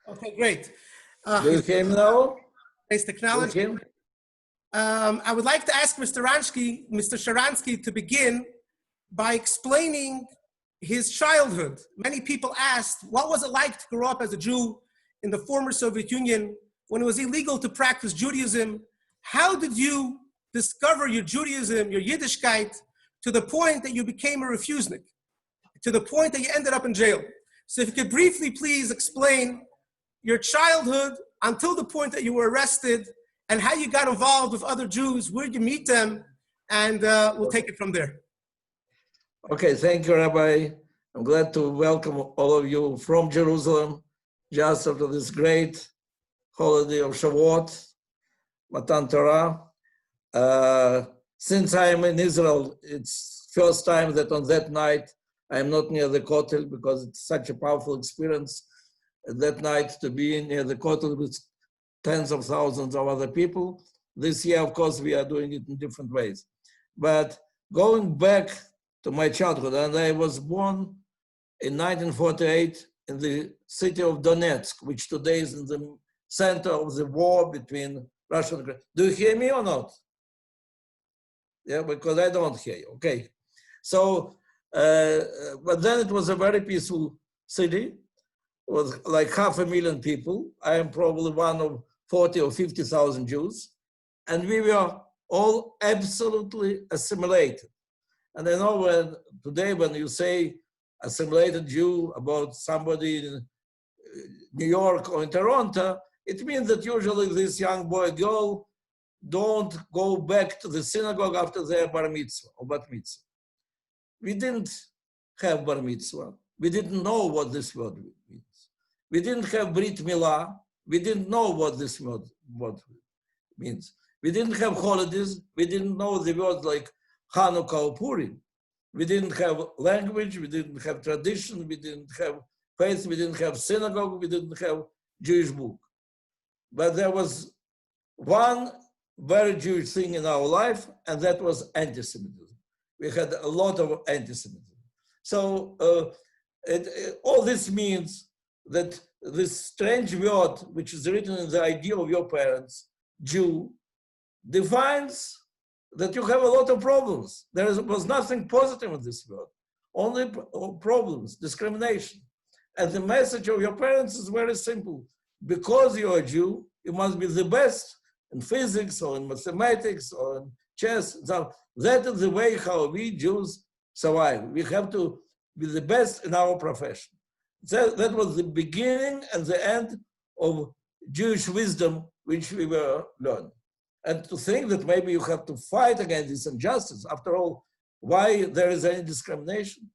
Okay, great. Do you hear me now? Nice technology. I would like to ask Mr. Sharansky to begin by explaining his childhood. Many people asked, what was it like to grow up as a Jew in the former Soviet Union when it was illegal to practice Judaism? How did you discover your Judaism, your Yiddishkeit, to the point that you became a refusnik, to the point that you ended up in jail? So if you could briefly please explain your childhood until the point that you were arrested and how you got involved with other Jews, where did you meet them, and we'll take it from there. Okay, thank you, Rabbi. I'm glad to welcome all of you from Jerusalem, just after this great holiday of Shavuot, Matan Torah. Since I'm in Israel, it's first time that on that night, I'm not near the Kotel because it's such a powerful experience that night to be near the Kotel with tens of thousands of other people. This year, of course, we are doing it in different ways. But going back to my childhood, and I was born in 1948 in the city of Donetsk, which today is in the center of the war between Russia and Ukraine. Do you hear me or not? Yeah, because I don't hear you. Okay. So, but then it was a very peaceful city. It was like 500,000 people. I am probably one of 40 or 50,000 Jews. And we were all absolutely assimilated. And I know today when you say assimilated Jew about somebody in New York or in Toronto, it means that usually this young boy, girl, don't go back to the synagogue after their bar mitzvah or bat mitzvah. We didn't have bar mitzvah. We didn't know what this word means. We didn't have Brit Milah. We didn't know what this word means. We didn't have holidays. We didn't know the words like Hanukkah or Purim. We didn't have language. We didn't have tradition. We didn't have faith. We didn't have synagogue. We didn't have Jewish book. But there was one very Jewish thing in our life, and that was anti-Semitism. We had a lot of anti-Semitism. So all this means that this strange word, which is written in the idea of your parents, Jew, defines that you have a lot of problems. There was nothing positive in this word, only problems, discrimination. And the message of your parents is very simple. Because you're a Jew, you must be the best in physics or in mathematics or in chess. So that is the way how we Jews survive. We have to be the best in our profession. That was the beginning and the end of Jewish wisdom, which we were learning. And to think that maybe you have to fight against this injustice, after all, why there is any discrimination?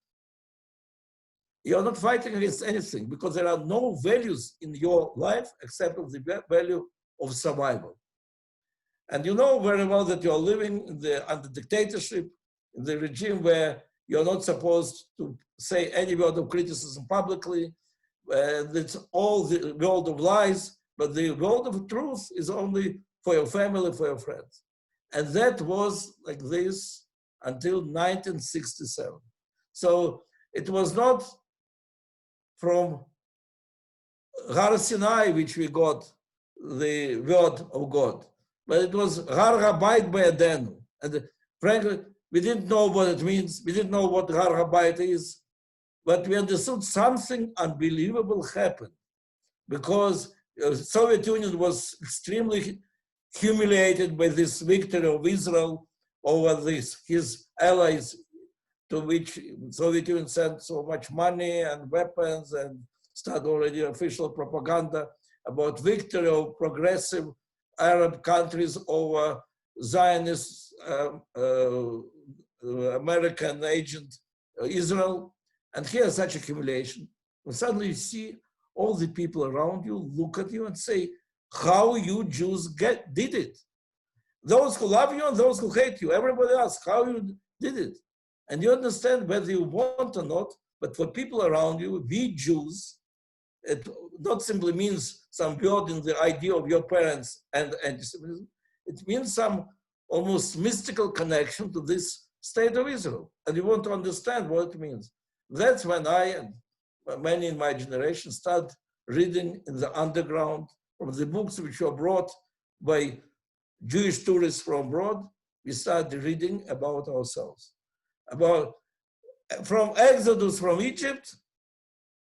You're not fighting against anything because there are no values in your life except of the value of survival. And you know very well that you're living under dictatorship, in the regime where you're not supposed to say any word of criticism publicly. It's all the world of lies, but the world of truth is only for your family, for your friends. And that was like this until 1967. So it was not from Har Sinai, which we got the word of God, but it was Har Habayit Be'adenu. And frankly, we didn't know what it means. We didn't know what Har Habayit is, but we understood something unbelievable happened because the Soviet Union was extremely humiliated by this victory of Israel over his allies, to which the Soviet Union sent so much money and weapons and started already official propaganda about victory of progressive Arab countries over Zionist American agent Israel. And here's such accumulation. And suddenly you see all the people around you look at you and say, how you Jews did it. Those who love you and those who hate you, everybody asks how you did it. And you understand whether you want or not, but for people around you, we Jews, it not simply means some word in the idea of your parents and anti-Semitism, it means some almost mystical connection to this state of Israel. And you want to understand what it means. That's when I and many in my generation start reading in the underground from the books which were brought by Jewish tourists from abroad. We started reading about ourselves, from Exodus from Egypt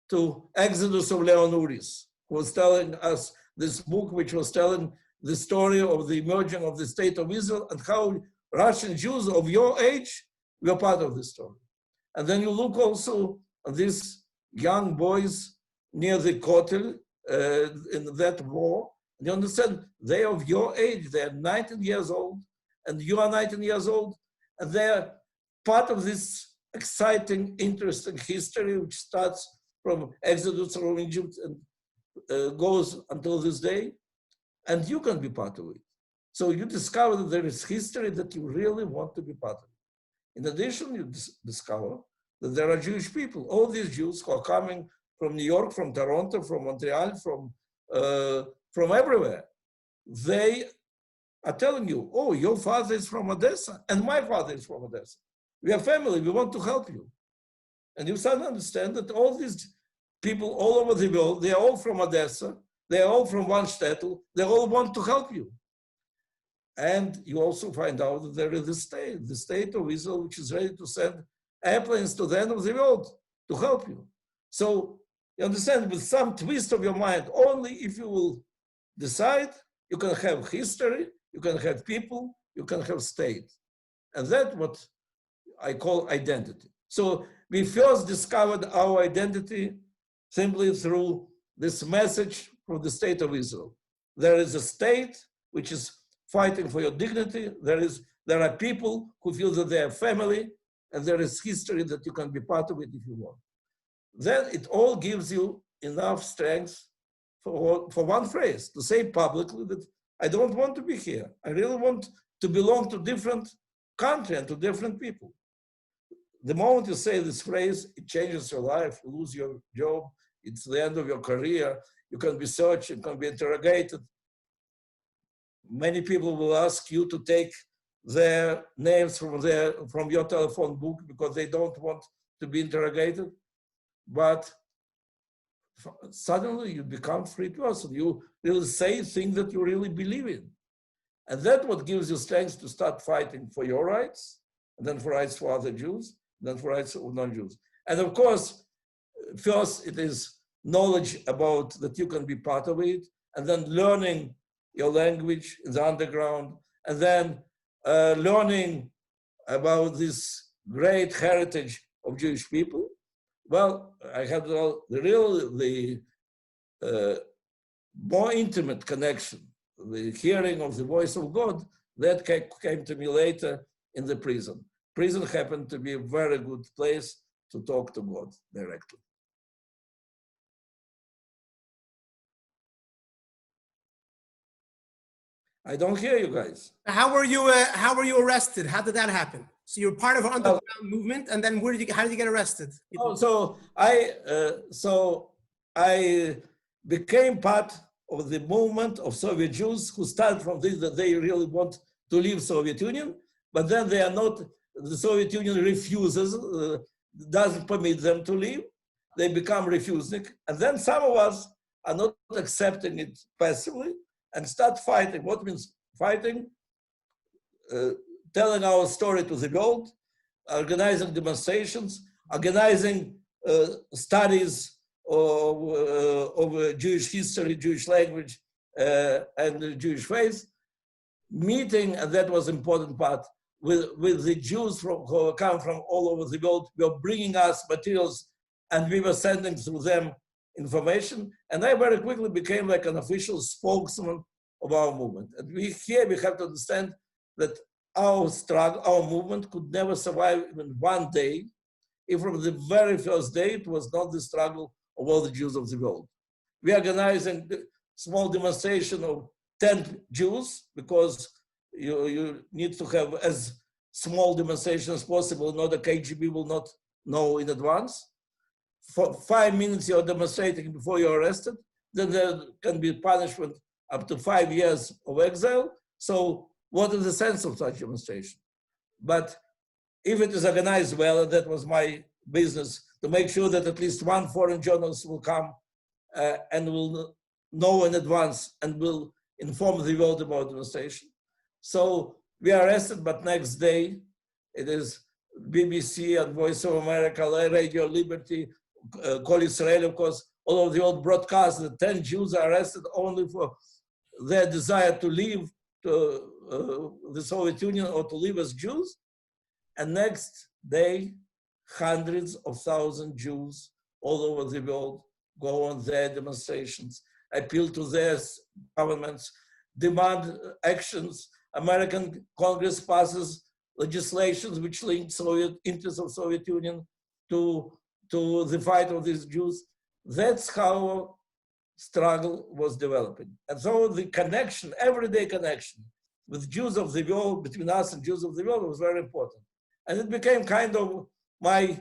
to Exodus of Leon Uris, who was telling us this book, which was telling the story of the emerging of the state of Israel and how Russian Jews of your age were part of this story. And then you look also at these young boys near the Kotel in that war. And you understand, they are of your age, they're 19 years old, and you are 19 years old, and they're part of this exciting, interesting history, which starts from Exodus from Egypt and goes until this day, and you can be part of it. So you discover that there is history that you really want to be part of. In addition, you discover that there are Jewish people, all these Jews who are coming from New York, from Toronto, from Montreal, from everywhere. They are telling you, oh, your father is from Odessa, and my father is from Odessa. We are family, we want to help you. And you start to understand that all these people all over the world, they are all from Odessa, they are all from one shtetl, they all want to help you. And you also find out that there is the state of Israel, which is ready to send airplanes to the end of the world to help you. So you understand, with some twist of your mind, only if you will decide, you can have history, you can have people, you can have state. And that's what I call identity. So we first discovered our identity simply through this message from the state of Israel. There is a state which is fighting for your dignity. There are people who feel that they are family, and there is history that you can be part of it if you want. Then it all gives you enough strength for one phrase, to say publicly that I don't want to be here. I really want to belong to different country and to different people. The moment you say this phrase, it changes your life. You lose your job. It's the end of your career. You can be searched, you can be interrogated. Many people will ask you to take their names from your telephone book because they don't want to be interrogated. But suddenly you become a free person. You really say things that you really believe in. And that's what gives you strength to start fighting for your rights, and then for rights for other Jews, and then for rights of non-Jews. And of course, first it is knowledge about that you can be part of it, and then learning your language in the underground, and then learning about this great heritage of Jewish people. Well, I had the more intimate connection, the hearing of the voice of God, that came to me later in the prison. Prison happened to be a very good place to talk to God directly. I don't hear you guys. How were you arrested? How did that happen? So you're part of an underground movement, and then how did you get arrested? So I became part of the movement of Soviet Jews who started from this, that they really want to leave Soviet Union, but then they are not, the Soviet Union refuses, doesn't permit them to leave. They become refusnik. And then some of us are not accepting it passively and start fighting. What means fighting? Telling our story to the world, organizing demonstrations, organizing studies of Jewish history, Jewish language, and Jewish faith, meeting, and that was an important part, with the Jews who come from all over the world. We were bringing us materials, and we were sending through them information. And I very quickly became like an official spokesman of our movement. And we have to understand that our struggle, our movement could never survive even one day if from the very first day it was not the struggle of all the Jews of the world. We are organizing a small demonstration of 10 Jews because you need to have as small demonstration as possible, not the KGB will not know in advance. For 5 minutes you're demonstrating before you're arrested, then there can be punishment up to 5 years of exile. So what is the sense of such demonstration? But if it is organized well, and that was my business to make sure that at least one foreign journalist will come and will know in advance and will inform the world about demonstration. So we are arrested, but next day it is BBC and Voice of America, Radio Liberty, Call Israel, of course, all of the old broadcasts that 10 Jews are arrested only for their desire to leave the Soviet Union or to live as Jews. And next day, hundreds of thousands of Jews all over the world go on their demonstrations, appeal to their governments, demand actions. American Congress passes legislations which link Soviet interests of Soviet Union to the fight of these Jews. That's how struggle was developing. And so the connection, everyday connection with Jews of the world, between us and Jews of the world, was very important. And it became kind of my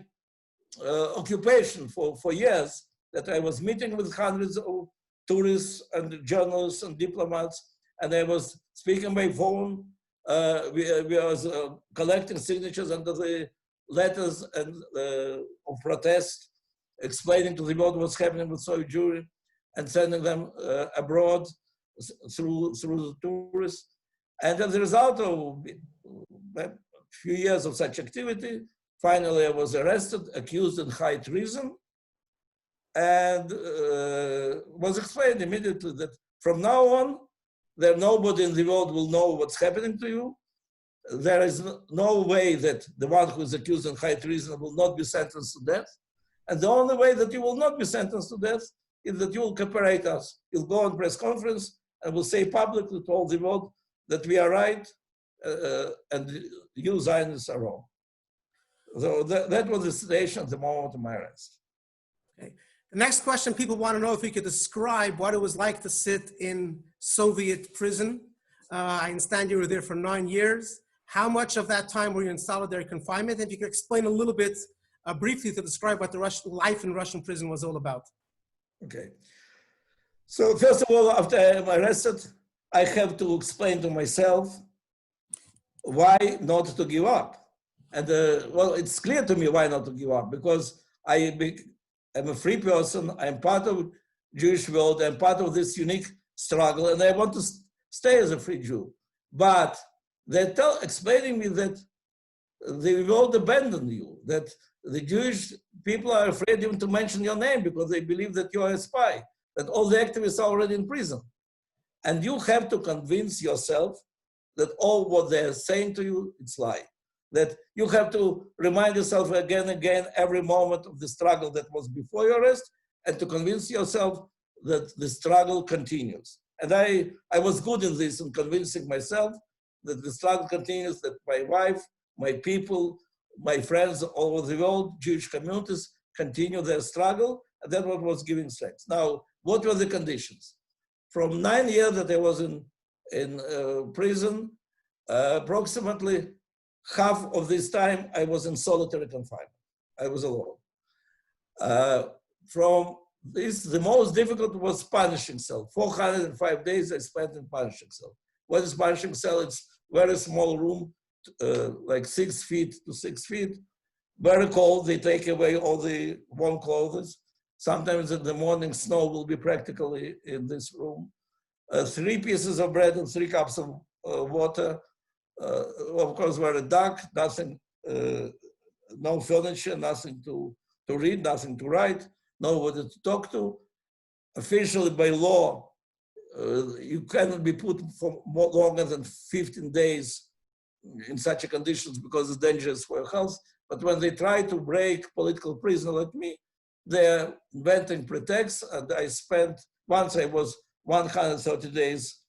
occupation for years, that I was meeting with hundreds of tourists and journalists and diplomats, and I was speaking by phone. We was collecting signatures under the letters and of protest, explaining to the world what's happening with Soviet Jewry, and sending them abroad through the tourists. And as a result of a few years of such activity, finally I was arrested, accused in high treason, and was explained immediately that from now on, nobody in the world will know what's happening to you. There is no way that the one who is accused in high treason will not be sentenced to death. And the only way that you will not be sentenced to death is that you will cooperate us. You'll go on press conference and will say publicly to all the world that we are right and you Zionists are wrong. So that was the situation at the moment of my arrest. Okay. The next question, people want to know if you could describe what it was like to sit in Soviet prison. I understand you were there for 9 years. How much of that time were you in solitary confinement? If you could explain a little bit briefly to describe what the life in Russian prison was all about. Okay. So first of all, after I'm arrested, I have to explain to myself why not to give up. And well, it's clear to me why not to give up, because I'm a free person, I'm part of Jewish world, I'm part of this unique struggle, and I want to stay as a free Jew. But they're explaining me that the world abandoned you, that the Jewish people are afraid even to mention your name because they believe that you are a spy, that all the activists are already in prison. And you have to convince yourself that all what they're saying to you, it's lie. That you have to remind yourself again and again every moment of the struggle that was before your arrest, and to convince yourself that the struggle continues. And I was good in this, in convincing myself that the struggle continues, that my wife, my people, my friends all over the world, Jewish communities, continue their struggle, and that's what was giving strength. Now, what were the conditions? From 9 years that I was in prison, approximately half of this time I was in solitary confinement. I was alone. From this, the most difficult was punishing cell. 405 days I spent in punishing cell. What is punishing cell? It's very small room, like 6 feet to 6 feet. Very cold. They take away all the warm clothes. Sometimes in the morning, snow will be practically in this room. 3 pieces of bread and 3 cups of water. Of course, very dark. Nothing, no furniture, nothing to read, nothing to write, nobody to talk to. Officially, by law, you cannot be put for more longer than 15 days in such conditions because it's dangerous for your health. But when they try to break political prisoner like me, they're inventing pretexts. And I spent, once I was 130 days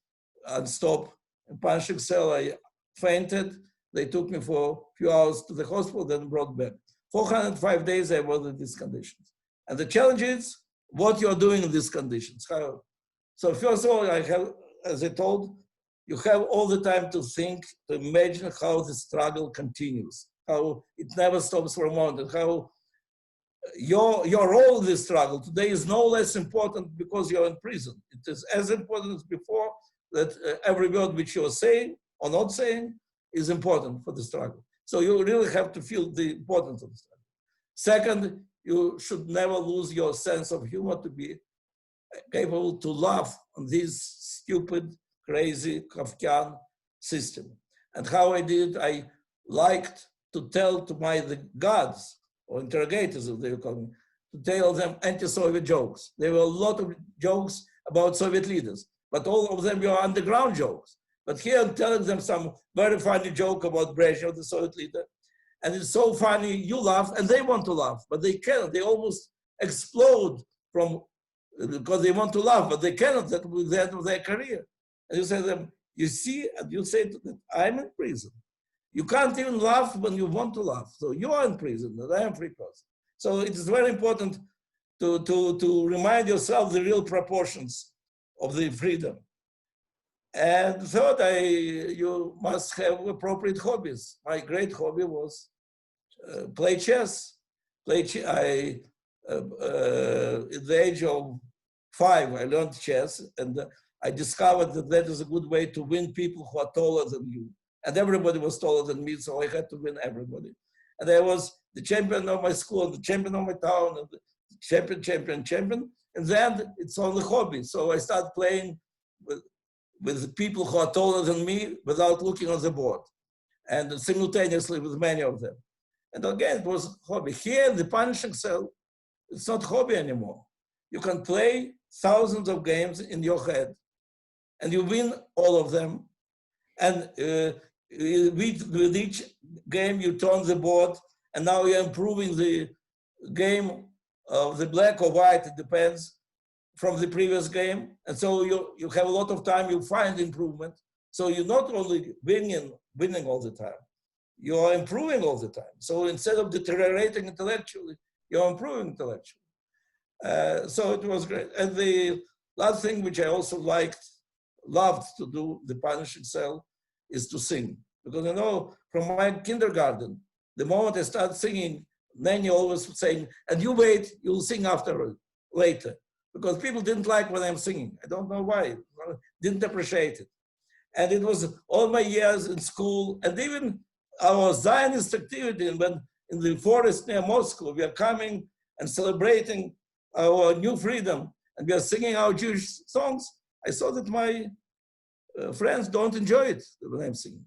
unstopped in punishing cell, I fainted. They took me for a few hours to the hospital, then brought back. 405 days I was in these conditions. And the challenge is what you're doing in these conditions. How? So first of all, I have, as I told, you have all the time to think, to imagine how the struggle continues, how it never stops for a moment, and how your role in this struggle today is no less important because you're in prison. It is as important as before, that every word which you're saying or not saying is important for the struggle. So you really have to feel the importance of the struggle. Second, you should never lose your sense of humor to be capable to laugh on this stupid, crazy Kafkian system. And how I did, I liked to tell to the gods, or interrogators, as they call them, to tell them anti-Soviet jokes. There were a lot of jokes about Soviet leaders, but all of them were underground jokes. But here I'm telling them some very funny joke about Brezhnev, the Soviet leader. And it's so funny, you laugh, and they want to laugh, but they cannot. They almost explode because they want to laugh, but they cannot. That was the end of their career. And you say to them, you see, and you say to them, I'm in prison. You can't even laugh when you want to laugh. So you are in prison, and I am a free person. So it is very important to remind yourself the real proportions of the freedom. And third, you must have appropriate hobbies. My great hobby was play chess. At the age of 5, I learned chess, and I discovered that that is a good way to win people who are taller than you. And everybody was taller than me, so I had to win everybody. And I was the champion of my school, the champion of my town, and the champion. And then it's only hobby. So I started playing with people who are taller than me without looking on the board, and simultaneously with many of them. And again, it was hobby. Here in the punishing cell, it's not hobby anymore. You can play thousands of games in your head, and you win all of them. And with each game, you turn the board, and now you're improving the game of the black or white, it depends, from the previous game. And so you have a lot of time, you find improvement. So you're not only winning all the time, you are improving all the time. So instead of deteriorating intellectually, you're improving intellectually. So it was great. And the last thing which I also loved to do, the punishing cell, is to sing. Because you know, from my kindergarten, the moment I started singing, Nanny always saying, and you wait, you'll sing later. Because people didn't like when I'm singing. I don't know why, didn't appreciate it. And it was all my years in school, and even our Zionist activity when in the forest near Moscow, we are coming and celebrating our new freedom, and we are singing our Jewish songs. I saw that my friends don't enjoy it when I'm singing.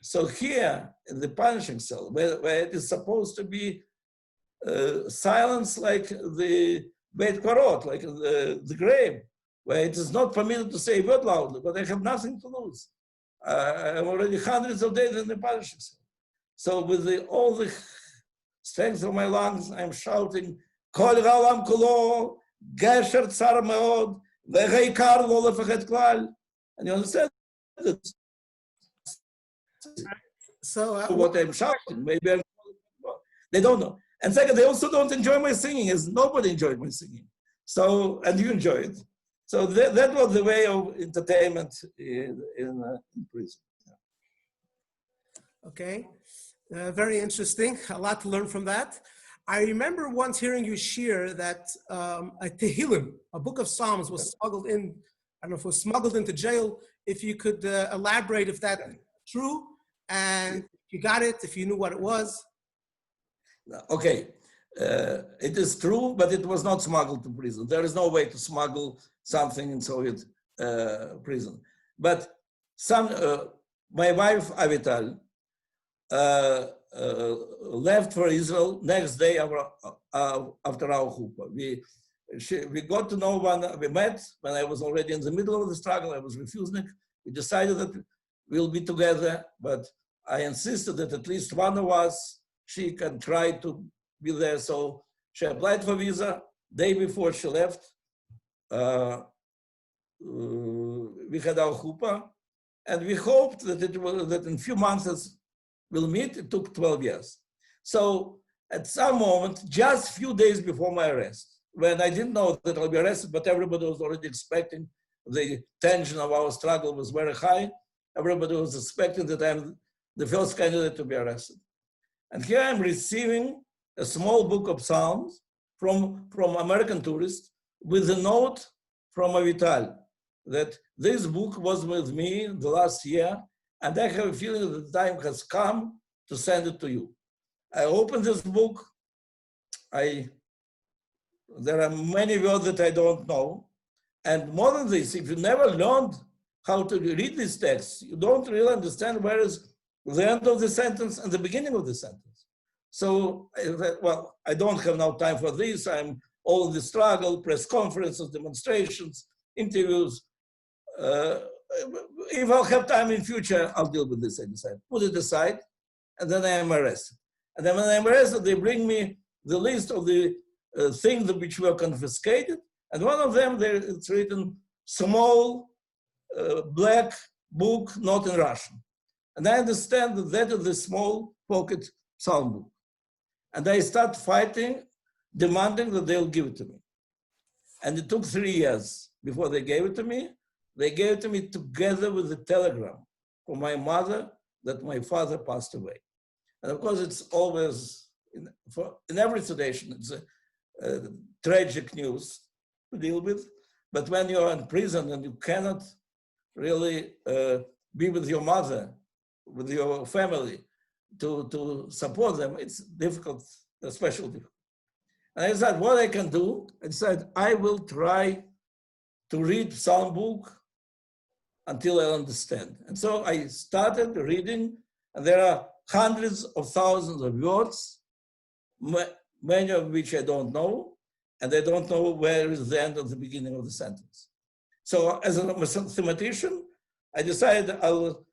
So here in the punishing cell, where it is supposed to be silence like the Beit Kvarot, like the grave, where it is not permitted to say a word loudly, but I have nothing to lose. I'm already hundreds of days in the punishing cell. So with all the strength of my lungs, I'm shouting, Kol Galam Kulo, Gesher Tsar Meod, Ve'Reikar Lo Lefachet Klal. And you understand that? So what I'm shouting, maybe they don't know. And second, they also don't enjoy my singing, as nobody enjoyed my singing. So, and you enjoy it. So that was the way of entertainment in prison. okay, very interesting. A lot to learn from that. I remember once hearing you share that a Tehillim, a book of Psalms, was smuggled in. I don't know if it was smuggled into jail. If you could elaborate if that's true, and if you got it, if you knew what it was. Okay, it is true, but it was not smuggled to prison. There is no way to smuggle something in Soviet prison. But my wife Avital left for Israel next day after our chuppah. We got to know we met when I was already in the middle of the struggle. I was refusing. We decided that we'll be together, but I insisted that at least one of us, she can try to be there. So she applied for visa. Day before she left, we had our chuppah, and we hoped that in a few months we'll meet. It took 12 years. So at some moment, just a few days before my arrest, when I didn't know that I'll be arrested, but everybody was already expecting, the tension of our struggle was very high. Everybody was expecting that I'm the first candidate to be arrested. And here I'm receiving a small book of Psalms from American tourists with a note from Avital that this book was with me the last year, and I have a feeling that the time has come to send it to you. I opened this book. I There are many words that I don't know. And more than this, if you never learned how to read these texts, you don't really understand where is the end of the sentence and the beginning of the sentence. So, well, I don't have now time for this. I'm all in the struggle, press conferences, demonstrations, interviews. If I'll have time in future, I'll deal with this, I decide. Put it aside, and then I am arrested. And then when I'm arrested, they bring me the list of the things which were confiscated. And one of them, it's written, small black book, not in Russian. And I understand that that is the small pocket psalm book. And I start fighting, demanding that they'll give it to me. And it took 3 years before they gave it to me. They gave it to me together with the telegram from my mother that my father passed away. And of course, it's always, in every situation, it's a tragic news to deal with. But when you're in prison and you cannot really be with your mother, with your family, to support them, it's difficult, especially difficult. And I decided what I can do. I decided I will try to read Psalm book until I understand. And so I started reading, and there are hundreds of thousands of words, many of which I don't know, and I don't know where is the end of the beginning of the sentence. So as a mathematician, I decided I'll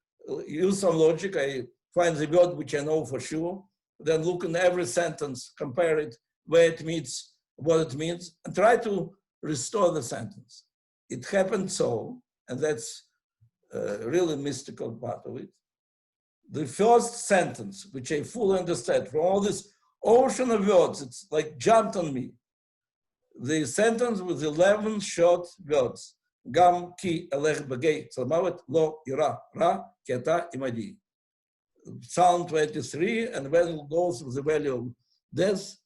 use some logic. I find the word which I know for sure, then look in every sentence, compare it, where it meets, what it means, and try to restore the sentence. It happened so, and that's a really mystical part of it. The first sentence, which I fully understand, from all this ocean of words, it's like jumped on me. The sentence with 11 short words. Gam ki elech bagei tzalmavet lo ira ra ki ata imadi. Psalm 23, and when it goes through the valley of death,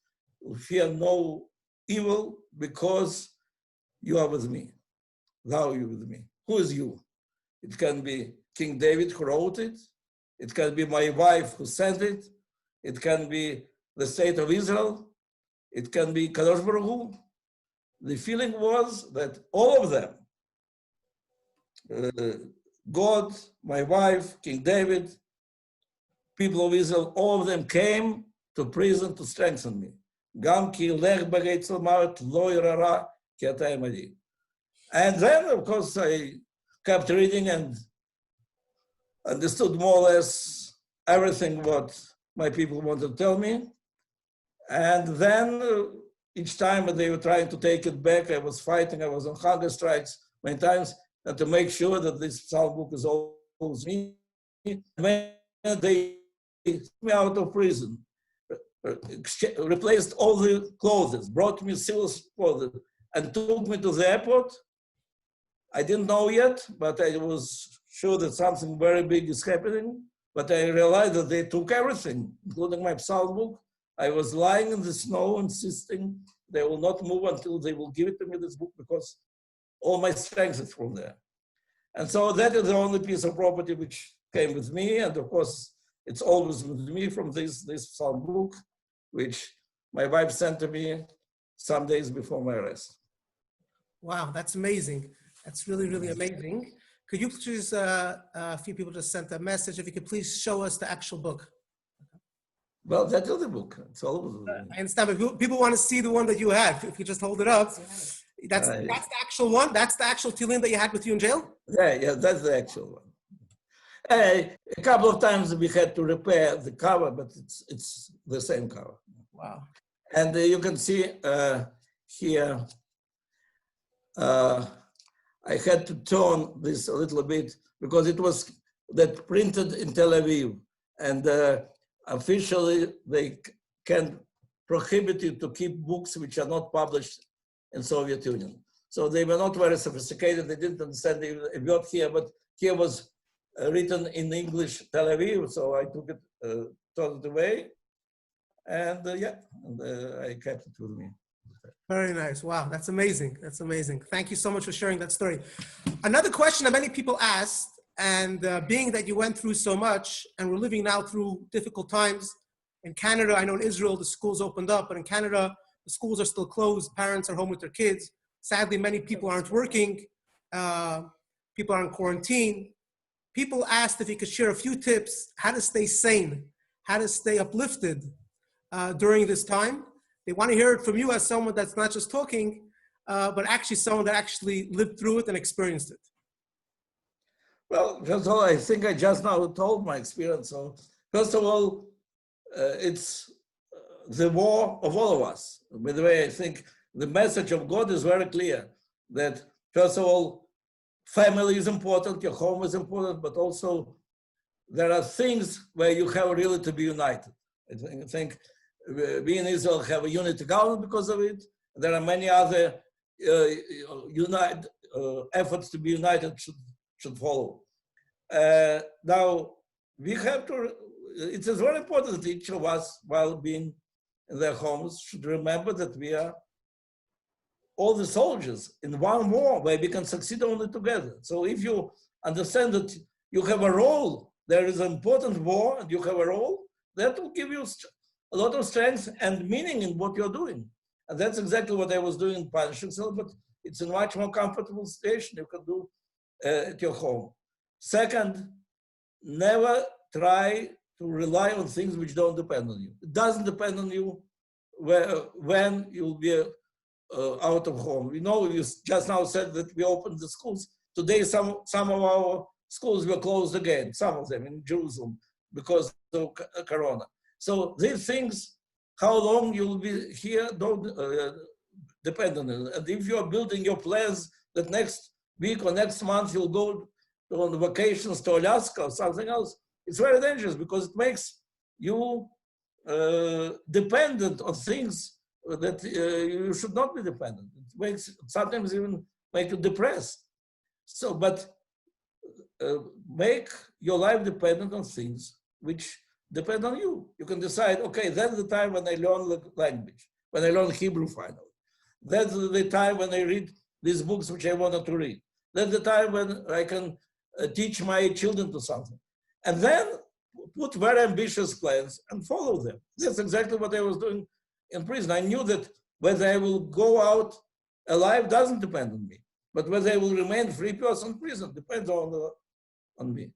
fear no evil because you are with me. Thou you with me. Who is you? It can be King David who wrote it. It can be my wife who sent it. It can be the state of Israel. It can be Kadosh Baruch Hu. The feeling was that all of them, God, my wife, King David, people of Israel, all of them came to prison to strengthen me. Gam ki lech bagei tzalmavet lo irara ki ata imadi. And then, of course, I kept reading and understood more or less everything what my people wanted to tell me. And then each time they were trying to take it back, I was fighting, I was on hunger strikes many times, and to make sure that this psalm book is always me. When they took me out of prison, replaced all the clothes, brought me civil clothes, and took me to the airport. I didn't know yet, but I was sure that something very big is happening. But I realized that they took everything, including my psalm book. I was lying in the snow, insisting they will not move until they will give it to me, this book, because all my strength is from there. And so that is the only piece of property which came with me. And of course, it's always with me from this psalm book, which my wife sent to me some days before my arrest. Wow, that's amazing. That's really, really amazing. Could you please, a few people just sent a message, if you could please show us the actual book. Well, that's the book. It's always I understand, but people want to see the one that you had. If you just hold it up, that's the actual one. That's the actual Tefillin that you had with you in jail. Yeah, that's the actual one. A couple of times we had to repair the cover, but it's the same cover. Wow. And you can see here, I had to turn this a little bit because it was that printed in Tel Aviv, and officially they can prohibit you to keep books which are not published in Soviet Union. So they were not very sophisticated. They didn't understand the word here, but here was written in English, Tel Aviv. So I took it, turned it away, and I kept it with me. Very nice. Wow, that's amazing. That's amazing. Thank you so much for sharing that story. Another question that many people asked, and being that you went through so much, and we're living now through difficult times in Canada. I know in Israel the schools opened up, but in Canada The schools are still closed. Parents are home with their kids. Sadly, many people aren't working. People are in quarantine. People asked if you could share a few tips how to stay sane, how to stay uplifted during this time. They want to hear it from you as someone that's not just talking, but actually someone that actually lived through it and experienced it. Well, first of all, I think I just now told my experience. So first of all, it's the war of all of us. By the way, I think the message of God is very clear that first of all, family is important, your home is important, but also there are things where you have really to be united. I think we in Israel have a unity government because of it. There are many other efforts to be united should follow. Now, we have to, it is very important that each of us, while being in their homes, should remember that we are all the soldiers in one war where we can succeed only together. So if you understand that you have a role, there is an important war and you have a role, that will give you a lot of strength and meaning in what you're doing. And that's exactly what I was doing in Punishing Cell, but it's a much more comfortable situation you can do at your home. Second, never try to rely on things which don't depend on you. It doesn't depend on you when you'll be out of home. You know, you just now said that we opened the schools. Today, some of our schools were closed again, some of them in Jerusalem, because of Corona. So these things, how long you'll be here, don't depend on it. And if you're building your plans that next week or next month you'll go on vacations to Alaska or something else, it's very dangerous because it makes you dependent on things that you should not be dependent. It makes sometimes even make you depressed. So, but make your life dependent on things which depend on you. You can decide, okay, that's the time when I learn the language, when I learn Hebrew finally. That's the time when I read these books which I wanted to read. That's the time when I can teach my children to something. And then put very ambitious plans and follow them. That's exactly what I was doing in prison. I knew that whether I will go out alive doesn't depend on me, but whether I will remain free person in prison depends on me.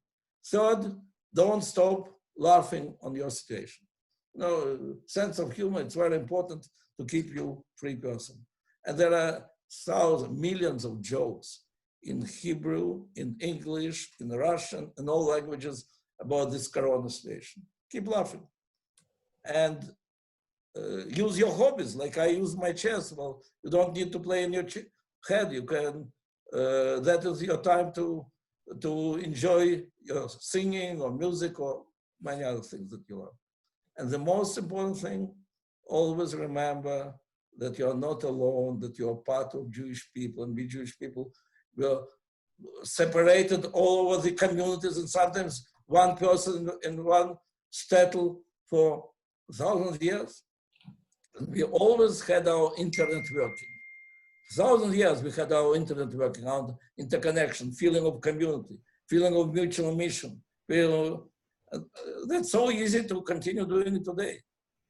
Third, don't stop laughing on your situation. You know, sense of humor, it's very important to keep you free person. And there are thousands, millions of jokes in Hebrew, in English, in Russian, and all languages about this Corona situation. Keep laughing. And use your hobbies, like I use my chess. Well, you don't need to play in your head. You can, that is your time to enjoy your singing or music or many other things that you love. And the most important thing, always remember that you're not alone, that you're part of Jewish people, and we Jewish people, we're separated all over the communities, and sometimes one person in one shtetl for 1,000 years. And we always had our internet working. 1,000 years we had our internet working, our interconnection, feeling of community, feeling of mutual mission. That's so easy to continue doing it today.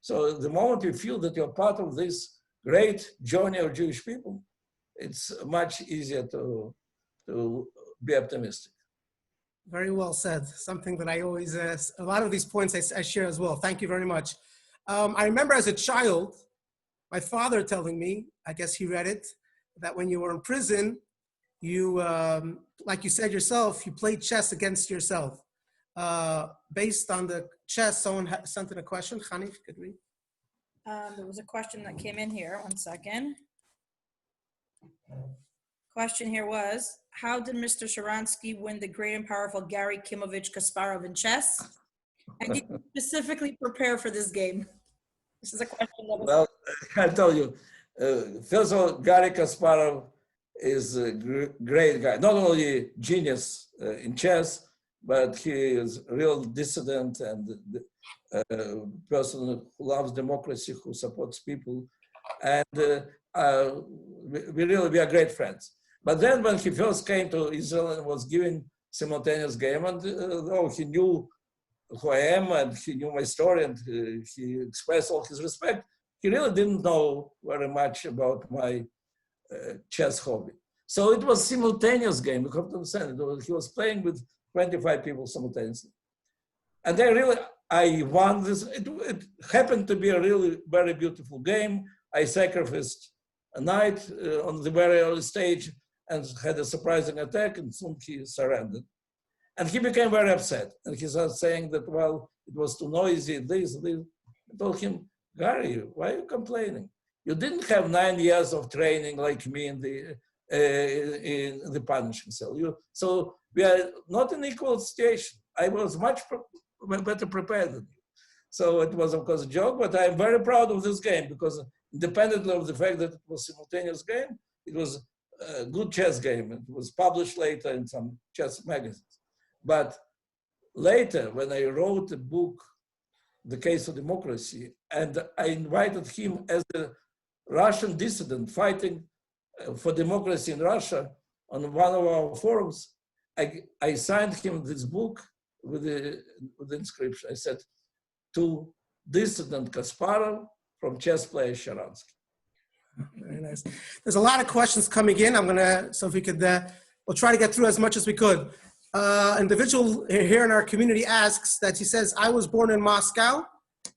So the moment you feel that you're part of this great journey of Jewish people, it's much easier to be optimistic. Very well said. Something that I always, a lot of these points I share as well. Thank you very much. I remember as a child, my father telling me, I guess he read it, that when you were in prison, you, like you said yourself, you played chess against yourself. Based on the chess, someone sent in a question. Hani, if you could read. There was a question that came in here. One second. Question here was, how did Mr. Sharansky win the great and powerful Gary Kimovich Kasparov in chess? And did you specifically prepare for this game? This is a question that was... Well, I'll tell you, first of all, Gary Kasparov is a great guy, not only genius in chess, but he is a real dissident and person who loves democracy, who supports people. And we are great friends. But then when he first came to Israel and was giving simultaneous game, and he knew who I am and he knew my story and he expressed all his respect, he really didn't know very much about my chess hobby. So it was simultaneous game. You have to understand, he was playing with 25 people simultaneously. And I won this. It happened to be a really very beautiful game. I sacrificed a knight on the very early stage and had a surprising attack, and soon he surrendered. And he became very upset. And he started saying that, well, it was too noisy, this. I told him, Gary, why are you complaining? You didn't have 9 years of training like me in the punishing cell. So we are not in equal situation. I was much better prepared than you. So it was, of course, a joke, but I'm very proud of this game because independently of the fact that it was a simultaneous game, it was a good chess game. It was published later in some chess magazines. But later, when I wrote a book, The Case of Democracy, and I invited him as a Russian dissident fighting for democracy in Russia on one of our forums, I signed him this book with the inscription. I said, to dissident Kasparov from chess player Sharansky. Very nice. There's a lot of questions coming in. So if we could, we'll try to get through as much as we could. Individual here in our community asks that he says, I was born in Moscow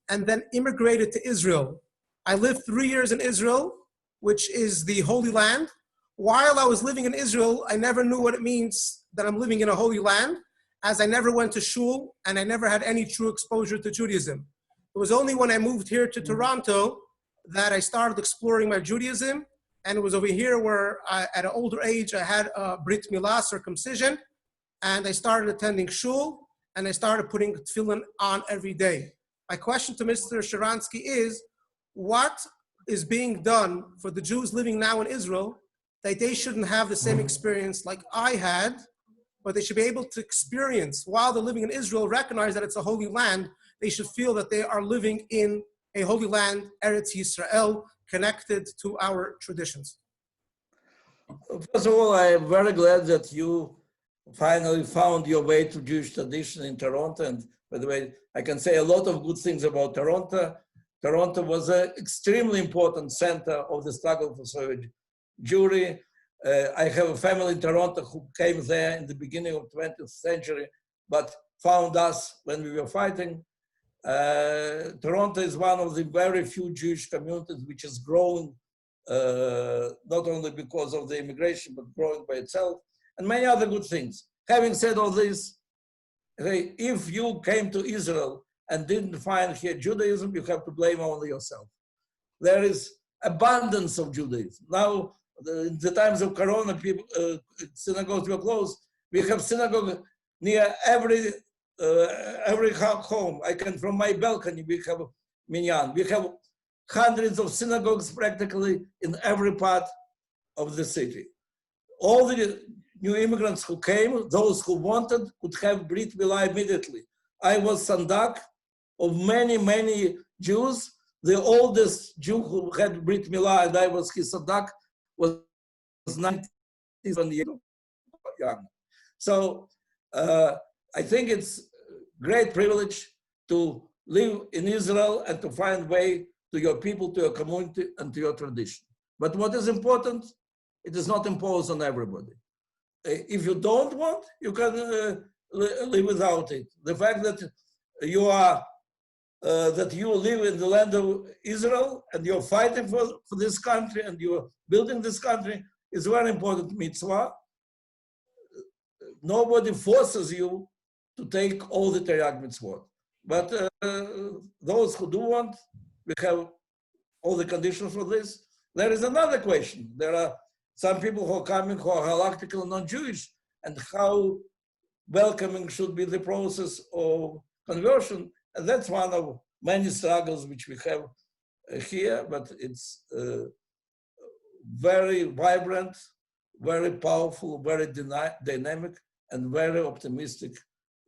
and then immigrated to Israel. I lived 3 years in Israel, which is the Holy Land. While I was living in Israel, I never knew what it means that I'm living in a Holy Land, as I never went to shul and I never had any true exposure to Judaism. It was only when I moved here to Toronto that I started exploring my Judaism. And it was over here where at an older age, I had a Brit Milah, circumcision, and I started attending shul and I started putting tefillin on every day. My question to Mr. Sharansky is, what is being done for the Jews living now in Israel that they shouldn't have the same experience like I had, but they should be able to experience while they're living in Israel, recognize that it's a holy land. They should feel that they are living in a holy land, Eretz Yisrael, connected to our traditions. First of all, I am very glad that you finally found your way to Jewish tradition in Toronto. And by the way, I can say a lot of good things about Toronto. Toronto was an extremely important center of the struggle for Soviet Jewry. I have a family in Toronto who came there in the beginning of 20th century, but found us when we were fighting. Toronto is one of the very few Jewish communities which is growing, not only because of the immigration, but growing by itself, and many other good things. Having said all this, if you came to Israel and didn't find here Judaism, you have to blame only yourself. There is abundance of Judaism. Now, in the times of Corona, people, synagogues were closed. We have synagogue near every home. From my balcony, we have minyan. We have hundreds of synagogues practically in every part of the city. All the new immigrants who came, those who wanted, could have Brit Milah immediately. I was sandak of many, many Jews. The oldest Jew who had Brit Milah, and I was his sandak, was 97 years young. So I think it's great privilege to live in Israel and to find way to your people, to your community, and to your tradition. But what is important, it is not imposed on everybody. If you don't want, you can live without it. The fact that you live in the land of Israel and you're fighting for this country and you're building this country is a very important mitzvah. Nobody forces you to take all the Teriyag mitzvot. But those who do want, we have all the conditions for this. There is another question. There are some people who are coming who are halachically non-Jewish, and how welcoming should be the process of conversion. And that's one of many struggles which we have here, but it's very vibrant, very powerful, very dynamic, and very optimistic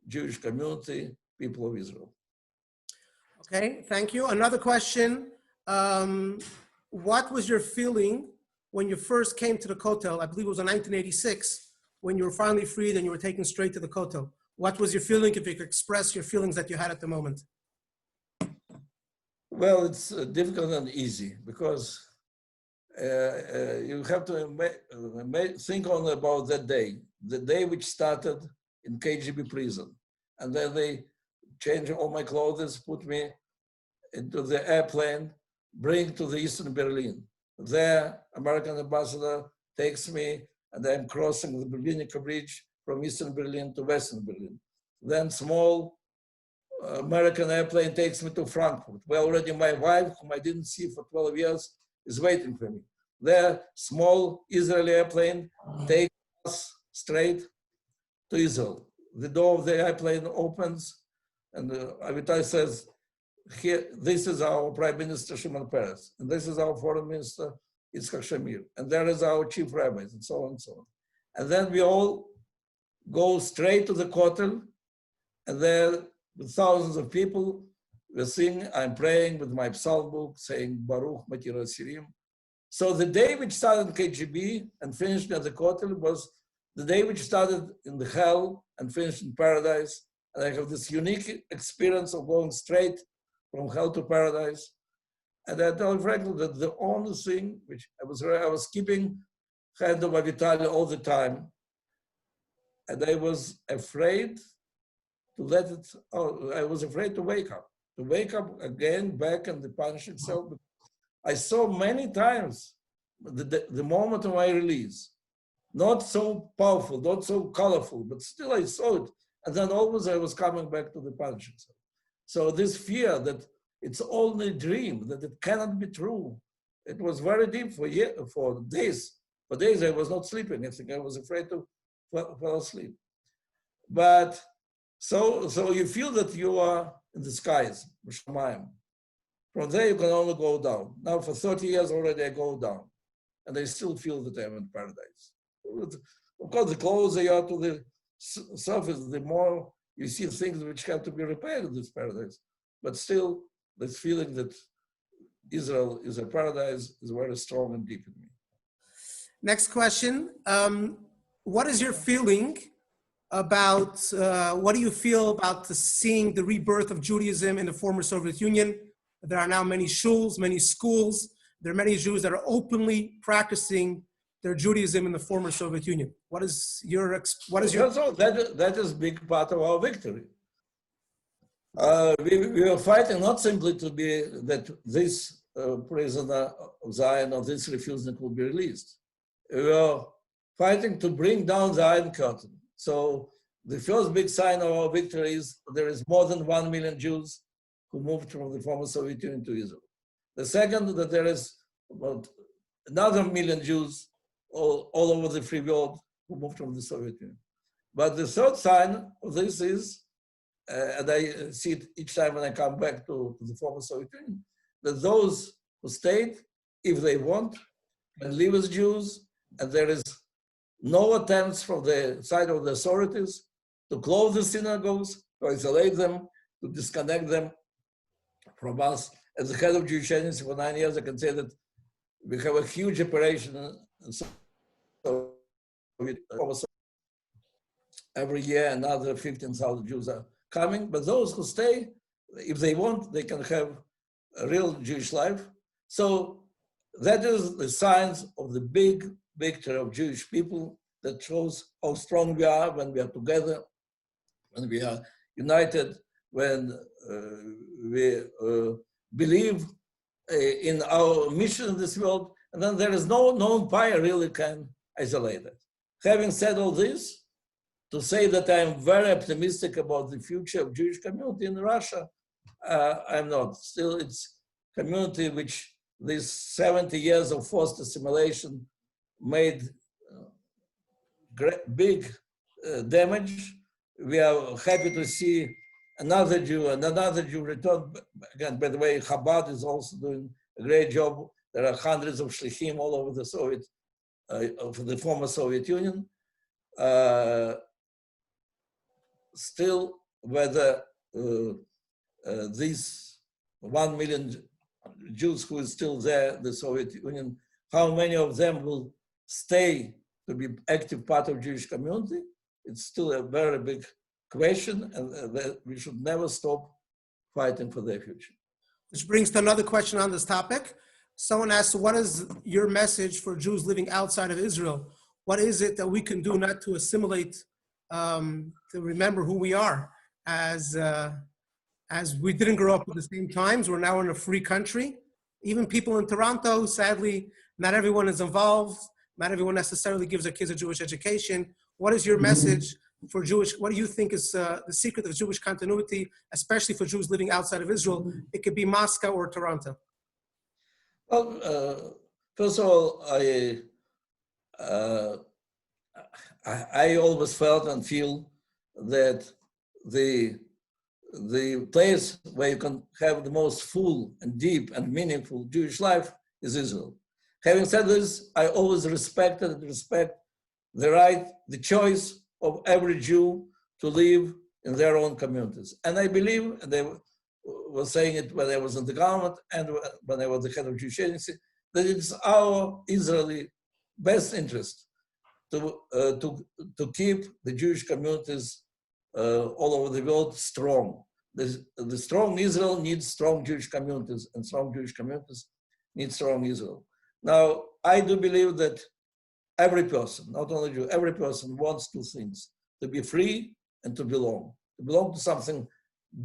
Jewish community, people of Israel. Okay, thank you. Another question. What was your feeling when you first came to the Kotel? I believe it was in 1986, when you were finally freed and you were taken straight to the Kotel. What was your feeling, if you could express your feelings that you had at the moment? Well, it's difficult and easy because you have to think on about that day, the day which started in KGB prison. And then they changed all my clothes, put me into the airplane, bring to the Eastern Berlin. There, American ambassador takes me and I'm crossing the Berlinica Bridge from Eastern Berlin to Western Berlin. Then small American airplane takes me to Frankfurt, where already my wife, whom I didn't see for 12 years, is waiting for me. There, small Israeli airplane takes us straight to Israel. The door of the airplane opens and Avitai says, here, this is our Prime Minister Shimon Peres, and this is our Foreign Minister Yitzhak Shamir, and there is our chief rabbis, and so on and so on. And then we all go straight to the Kotel, and there, with thousands of people, we sing, I'm praying with my psalm book, saying Baruch Matir Asirim. So the day which started in KGB and finished at the Kotel was the day which started in the hell and finished in paradise. And I have this unique experience of going straight from hell to paradise. And I told frankly that the only thing which I was keeping hand of Avitali all the time. And I was afraid to let it, I was afraid to wake up again, back and the punish itself. I saw many times the moment of my release, not so powerful, not so colorful, but still I saw it. And then always I was coming back to the punish itself. So this fear that it's only a dream, that it cannot be true, it was very deep for days. For days I was not sleeping. I think I was afraid to fall asleep. But so you feel that you are in the skies, Shamayim. From there you can only go down. Now for 30 years already I go down, and I still feel that I'm in paradise. Of course, the closer you are to the surface, the more you see things which have to be repaired in this paradise. But still, this feeling that Israel is a paradise is very strong and deep in me. Next question. What is your feeling about, what do you feel about seeing the rebirth of Judaism in the former Soviet Union? There are now many shuls, many schools. There are many Jews that are openly practicing their Judaism in the former Soviet Union. What is your? That is big part of our victory. We were fighting not simply to be that this prisoner of Zion or this refusal will be released. We were fighting to bring down the Iron Curtain. So the first big sign of our victory is there is more than 1 million Jews who moved from the former Soviet Union to Israel. The second, that there is about another 1 million Jews all over the free world who moved from the Soviet Union. But the third sign of this is, and I see it each time when I come back to the former Soviet Union, that those who stayed, if they want, can live as Jews, and there is no attempts from the side of the authorities to close the synagogues, to isolate them, to disconnect them from us. As the head of Jewish Agency for 9 years, I can say that we have a huge operation. Every year, another 15,000 Jews are coming, but those who stay, if they want, they can have a real Jewish life. So that is the signs of the big victory of Jewish people that shows how strong we are when we are together, when we are united, when we believe in our mission in this world, and then there is no empire really can isolate it. Having said all this, to say that I'm very optimistic about the future of Jewish community in Russia, I'm not. Still, it's community which these 70 years of forced assimilation made big damage. We are happy to see another Jew and another Jew return. Again, by the way, Chabad is also doing a great job. There are hundreds of shlichim all over the the former Soviet Union. Still, whether these 1 million Jews who is still there, the Soviet Union, how many of them will stay to be active part of Jewish community? It's still a very big question, and we should never stop fighting for their future. Which brings to another question on this topic. Someone asked, what is your message for Jews living outside of Israel? What is it that we can do not to assimilate, to remember who we are? As we didn't grow up at the same times, we're now in a free country. Even people in Toronto, sadly, not everyone is involved. Not everyone necessarily gives their kids a Jewish education. What is your message for Jewish, what do you think is the secret of Jewish continuity, especially for Jews living outside of Israel? It could be Moscow or Toronto. Well, first of all, I always felt and feel that the place where you can have the most full and deep and meaningful Jewish life is Israel. Having said this, I always respect the right, the choice of every Jew to live in their own communities. And I believe, and I was saying it when I was in the government and when I was the head of Jewish agency, that it's our Israeli best interest to keep the Jewish communities all over the world strong. The strong Israel needs strong Jewish communities, and strong Jewish communities need strong Israel. Now, I do believe that every person, not only Jew, every person wants two things: to be free and to belong to something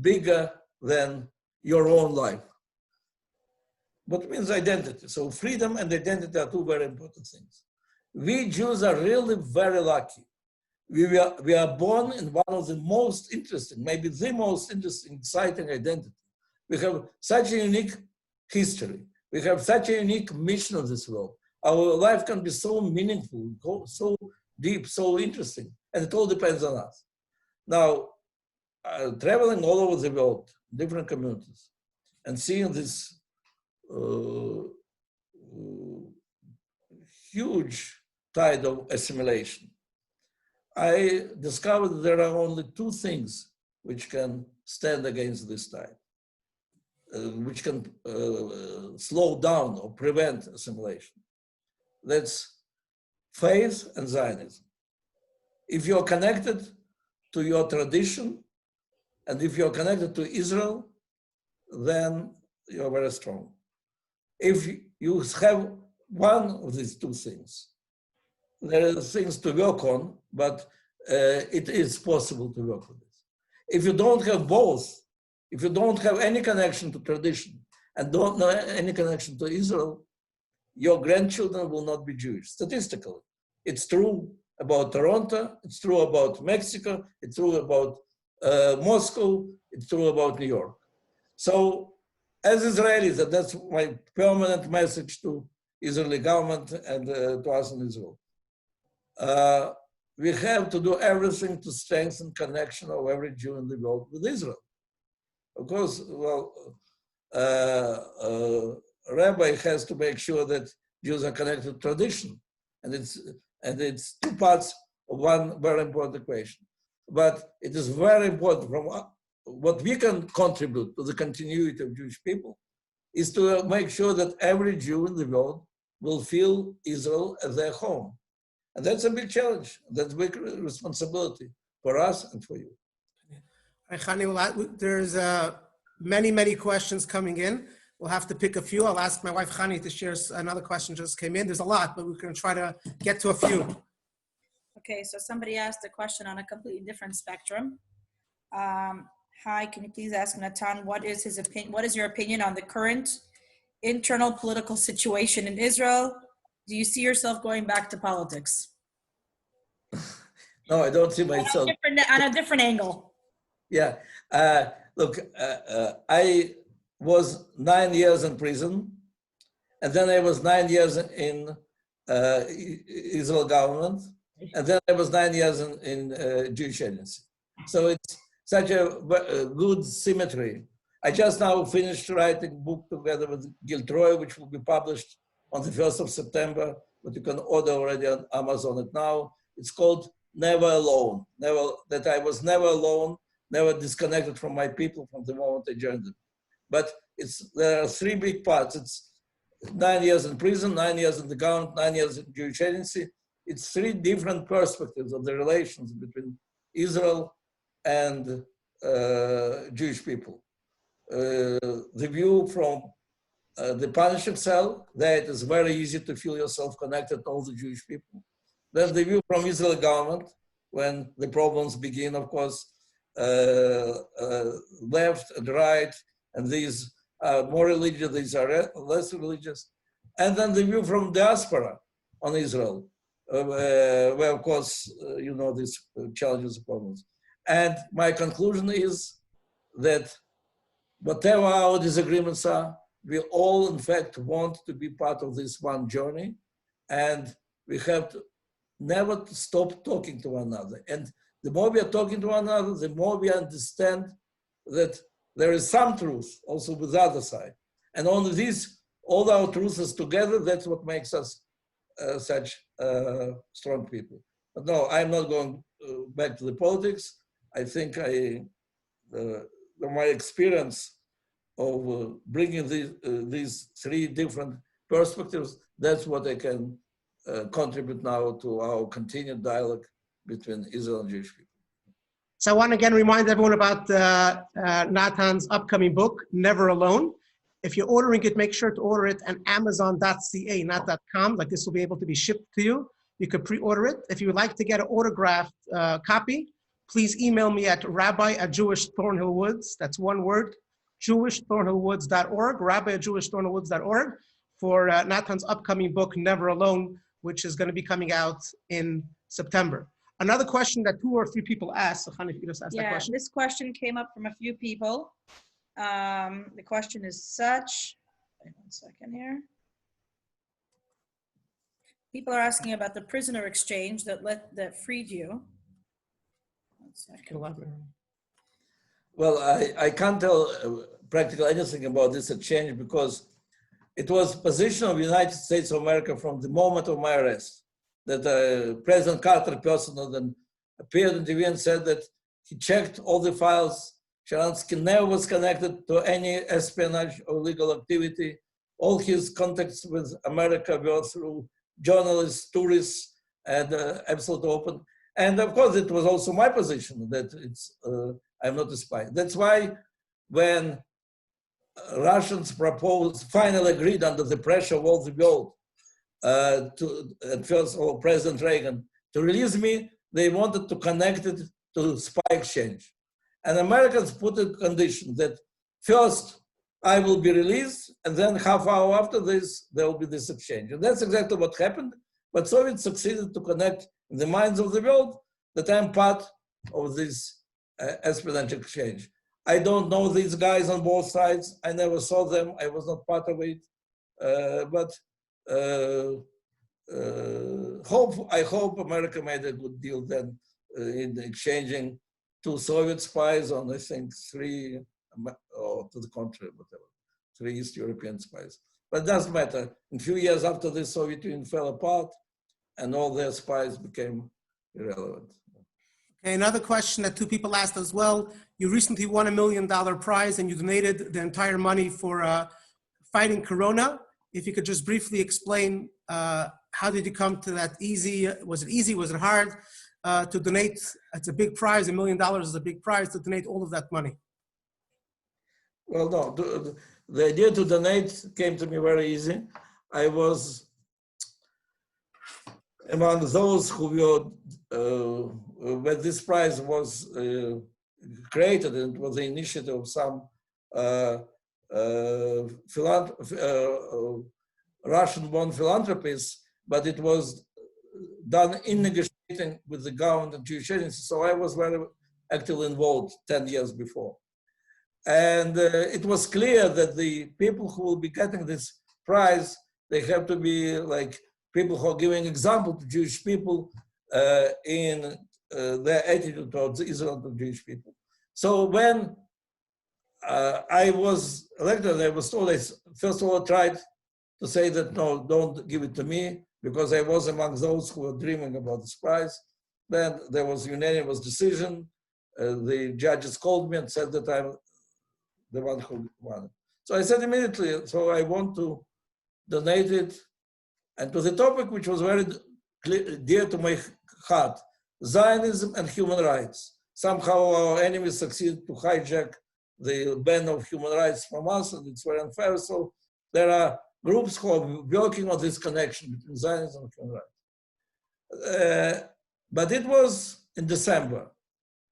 bigger than your own life. What means identity? So freedom and identity are two very important things. We Jews are really very lucky. We are born in one of the most interesting, maybe the most interesting, exciting identity. We have such a unique history. We have such a unique mission of this world. Our life can be so meaningful, so deep, so interesting, and it all depends on us. Now, traveling all over the world, different communities, and seeing this huge tide of assimilation, I discovered there are only two things which can stand against this tide, which can slow down or prevent assimilation. That's faith and Zionism. If you're connected to your tradition, and if you're connected to Israel, then you're very strong. If you have one of these two things, there are things to work on, but it is possible to work with this. If you don't have both, if you don't have any connection to tradition and don't know any connection to Israel, your grandchildren will not be Jewish, statistically. It's true about Toronto, it's true about Mexico, it's true about Moscow, it's true about New York. So as Israelis, and that's my permanent message to Israeli government and to us in Israel, we have to do everything to strengthen connection of every Jew in the world with Israel. Of course, well, Rabbi has to make sure that Jews are connected to tradition, and it's two parts of one very important equation. But it is very important from what we can contribute to the continuity of Jewish people is to make sure that every Jew in the world will feel Israel as their home. And that's a big challenge. That's a big responsibility for us and for you. Chani, there's many questions coming in. We'll have to pick a few. I'll ask my wife Chani to share another question just came in. There's a lot, but we're going to try to get to a few. Okay, so somebody asked a question on a completely different spectrum. Hi, can you please ask Natan, what is his opinion? What is your opinion on the current internal political situation in Israel? Do you see yourself going back to politics? No, I don't see myself. On a different angle. Yeah, look, I was 9 years in prison, and then I was 9 years in Israel government, and then I was 9 years in Jewish agency. So it's such a good symmetry. I just now finished writing a book together with Giltroy, which will be published on the 1st of September, but you can order already on Amazon it now. It's called Never Alone, that I was never alone, never disconnected from my people from the moment I joined them. But there are three big parts. It's 9 years in prison, 9 years in the government, 9 years in Jewish agency. It's three different perspectives of the relations between Israel and Jewish people. the view from the punishing cell, that it is very easy to feel yourself connected to all the Jewish people. Then the view from Israeli government, when the problems begin, of course, left and right, and these are more religious, these are less religious. And then the view from diaspora on Israel, where of course, you know, these challenges and problems. And my conclusion is that whatever our disagreements are, we all in fact want to be part of this one journey, and we have to never stop talking to one another. And the more we are talking to one another, the more we understand that there is some truth also with the other side. And only these, all our truths together, that's what makes us such strong people. But no, I'm not going back to the politics. I think my experience of bringing these three different perspectives, that's what I can contribute now to our continued dialogue between Israel and Jewish people. So I want to again remind everyone about Natan's upcoming book, Never Alone. If you're ordering it, make sure to order it on Amazon.ca, not .com. Like, this will be able to be shipped to you. You could pre-order it. If you would like to get an autographed copy, please email me at rabbi@jewishthornhillwoods. That's one word, jewishthornhillwoods.org, rabbi@jewishthornhillwoods.org, for Natan's upcoming book, Never Alone, which is going to be coming out in September. Another question that 2 or 3 people asked, so Chana, if you just ask that question. This question came up from a few people. The question is such, wait 1 second here. People are asking about the prisoner exchange that freed you. 1 second. Well, I can't tell practically anything about this exchange because it was position of the United States of America from the moment of my arrest, that President Carter personally then appeared on TV and said that he checked all the files. Sharansky never was connected to any espionage or legal activity. All his contacts with America were through journalists, tourists, and absolutely open. And of course, it was also my position that I'm not a spy. That's why when Russians finally agreed under the pressure of all the world at first of all, President Reagan, to release me, they wanted to connect it to spy exchange. And Americans put a condition that first I will be released, and then half hour after this, there will be this exchange. And that's exactly what happened. But Soviets succeeded to connect in the minds of the world that I'm part of this espionage exchange. I don't know these guys on both sides. I never saw them. I was not part of it. I hope America made a good deal then in exchanging 2 Soviet spies on, I think, 3, or to the contrary, whatever, 3 East European spies. But it doesn't matter. In a few years after the Soviet Union fell apart, and all their spies became irrelevant. Okay, another question that 2 people asked as well. You recently won $1 million prize and you donated the entire money for fighting Corona. If you could just briefly explain how did you come to that easy? Was it easy? Was it hard to donate? It's a big prize. $1 million is a big prize to donate all of that money. Well, no, the idea to donate came to me very easy. I was among those who were, when this prize was created, and it was the initiative of some Russian-born philanthropists, but it was done in negotiating with the government and Jewish agencies. So I was very actively involved 10 years before. And it was clear that the people who will be getting this prize, they have to be like people who are giving example to Jewish people in their attitude towards Israel and Jewish people. So when I was elected, I was told, first of all, I tried to say that, no, don't give it to me, because I was among those who were dreaming about this prize. Then there was a unanimous decision. The judges called me and said that I'm the one who won it. So I said immediately, so I want to donate it. And to the topic which was very dear to my heart, Zionism and human rights. Somehow our enemies succeeded to hijack the ban of human rights from us, and it's very unfair. So there are groups who are working on this connection between Zionism and human rights. But it was in December.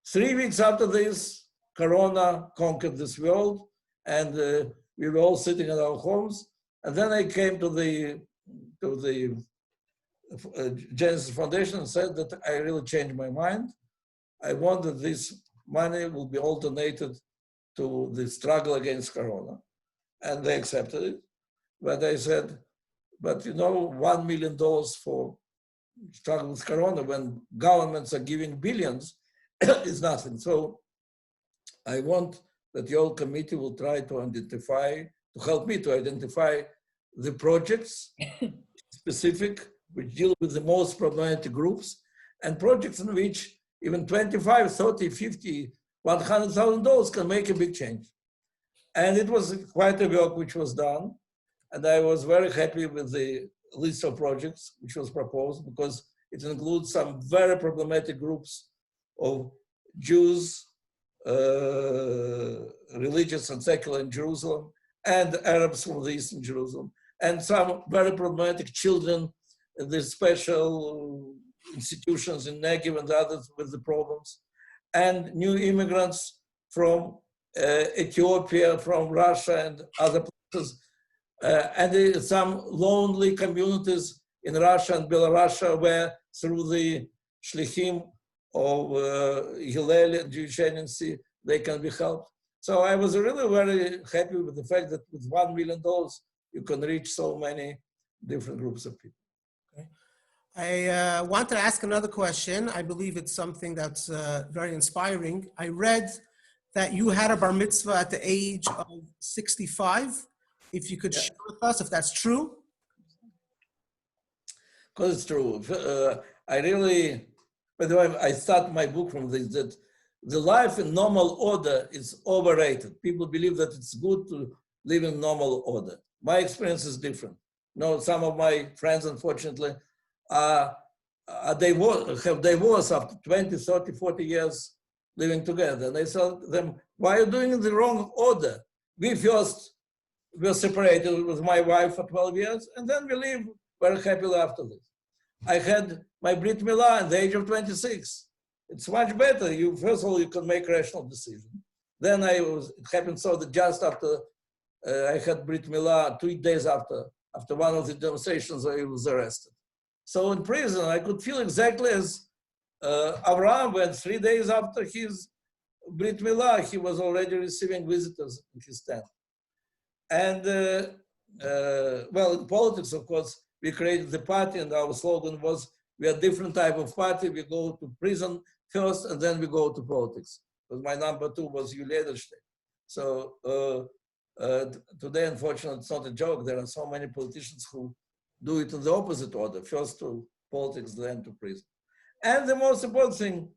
3 weeks after this, Corona conquered this world, and we were all sitting in our homes. And then I came to the Genesis Foundation and said that I really changed my mind. I want that this money will be all donated to the struggle against Corona. And they accepted it. But I said, but you know, $1 million for struggle with Corona when governments are giving billions is nothing. So I want that your committee will try to identify, to help me to identify the projects specific which deal with the most problematic groups, and projects in which even 25, 30, 50, $100,000 can make a big change. And it was quite a work which was done. And I was very happy with the list of projects which was proposed, because it includes some very problematic groups of Jews, religious and secular in Jerusalem, and Arabs from the Eastern Jerusalem, and some very problematic children in the special institutions in Negev and others with the problems, and new immigrants from Ethiopia, from Russia and other places, and some lonely communities in Russia and Belarus where through the shlichim of Hillel and Jewish Agency, they can be helped. So I was really very happy with the fact that with $1 million, you can reach so many different groups of people. Okay. I want to ask another question. I believe it's something that's very inspiring. I read that you had a bar mitzvah at the age of 65. If you could share with us if that's true. Because it's true. I really, by the way, I start my book from this, that the life in normal order is overrated. People believe that it's good to live in normal order. My experience is different. No, some of my friends, unfortunately, have divorced after 20, 30, 40 years living together. And I tell them, why are you doing it in the wrong order? We first were separated with my wife for 12 years, and then we live very happily after this. I had my Brit Milah at the age of 26. It's much better. First of all, you can make rational decision. Then it happened so that just after I had Brit Milah, 2 days after one of the demonstrations, I was arrested. So in prison, I could feel exactly as Abraham, when 3 days after his Brit Milah, he was already receiving visitors in his tent. And well, in politics, of course, we created the party, and our slogan was, we are a different type of party. We go to prison first, and then we go to politics. Because my number 2 was Yulia Edelstein. So today, unfortunately, it's not a joke. There are so many politicians who do it in the opposite order, first to politics, then to prison. And the most important thing,